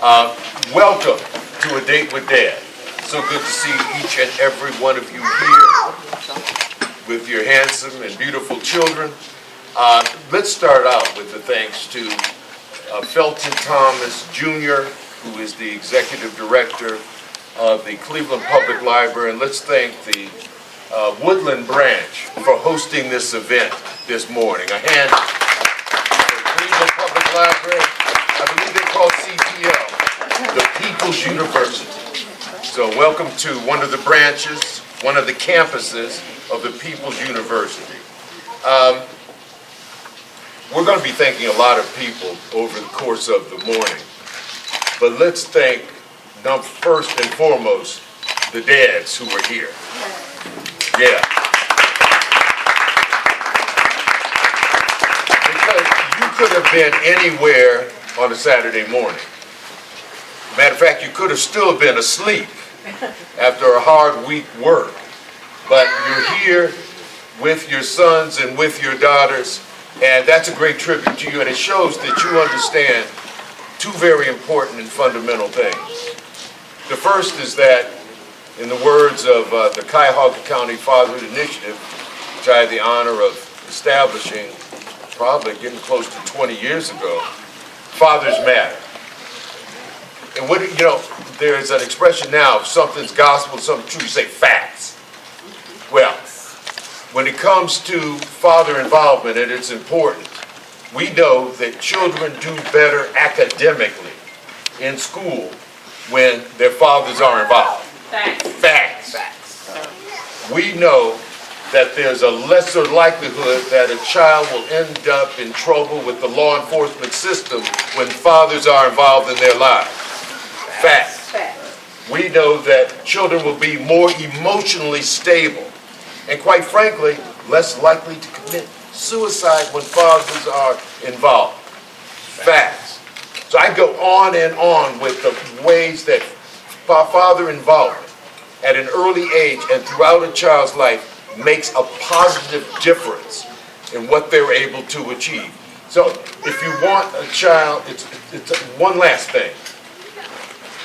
Welcome to A Date with Dad. So good to see each and every one of you here with your handsome and beautiful children. Let's start out with the thanks to Felton Thomas Jr., who is the Executive Director of the Cleveland Public Library, and let's thank the Woodland Branch for hosting this event this morning. A hand for Cleveland Public Library. I believe they call CPL the People's University. So welcome to one of the branches, one of the campuses of the People's University. We're going to be thanking a lot of people over the course of the morning, but let's thank, first and foremost, the dads who are here. Yeah. Because you could have been anywhere on a Saturday morning. Matter of fact, you could have still been asleep after a hard week work. But you're here with your sons and with your daughters, and that's a great tribute to you, and it shows that you understand two very important and fundamental things. The first is that, in the words of the Cuyahoga County Fatherhood Initiative, which I had the honor of establishing probably getting close to 20 years ago, fathers matter. And what, there's an expression now, if something's gospel, something true, you say facts. Well, when it comes to father involvement, and it's important, we know that children do better academically in school when their fathers are involved. Facts. We know that there's a lesser likelihood that a child will end up in trouble with the law enforcement system when fathers are involved in their lives. Facts. We know that children will be more emotionally stable and, quite frankly, less likely to commit suicide when fathers are involved. Facts. So I go on and on with the ways that father involvement at an early age and throughout a child's life makes a positive difference in what they're able to achieve. So if you want a child, it's one last thing.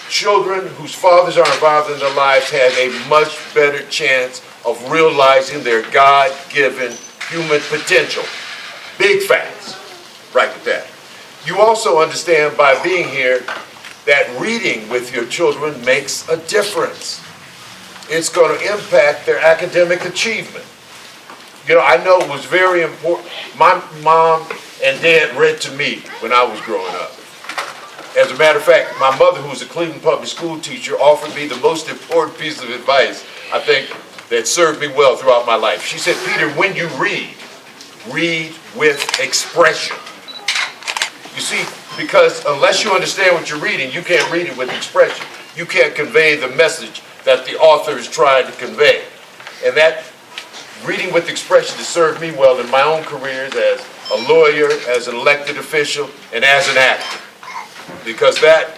Children whose fathers are involved in their lives have a much better chance of realizing their God-given human potential. Big facts. Right with that. You also understand by being here that reading with your children makes a difference. It's going to impact their academic achievement. I know it was very important. My mom and dad read to me when I was growing up. As a matter of fact, my mother, who was a Cleveland public school teacher, offered me the most important piece of advice, I think, that served me well throughout my life. She said, Peter, when you read with expression. You see, because unless you understand what you're reading, you can't read it with expression. You can't convey the message that the author is trying to convey. And that reading with expression has served me well in my own careers as a lawyer, as an elected official, and as an actor. Because that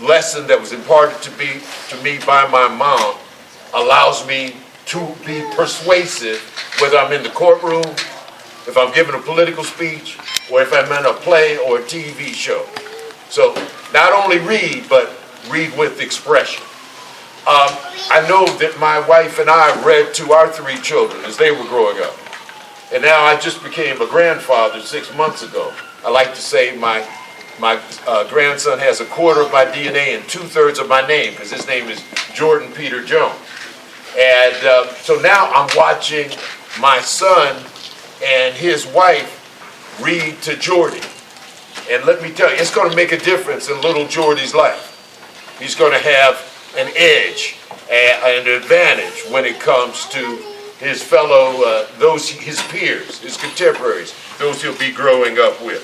lesson that was imparted to me by my mom allows me to be persuasive, whether I'm in the courtroom, if I'm giving a political speech, or if I'm in a play or a TV show. So not only read, but read with expression. I know that my wife and I read to our three children as they were growing up. And now I just became a grandfather 6 months ago. I like to say my grandson has a quarter of my DNA and 2/3 of my name, because his name is Jordan Peter Jones. And so now I'm watching my son and his wife read to Jordy. And let me tell you, it's going to make a difference in little Jordy's life. He's going to have an edge, an advantage when it comes to his fellow, his peers, his contemporaries, those he'll be growing up with.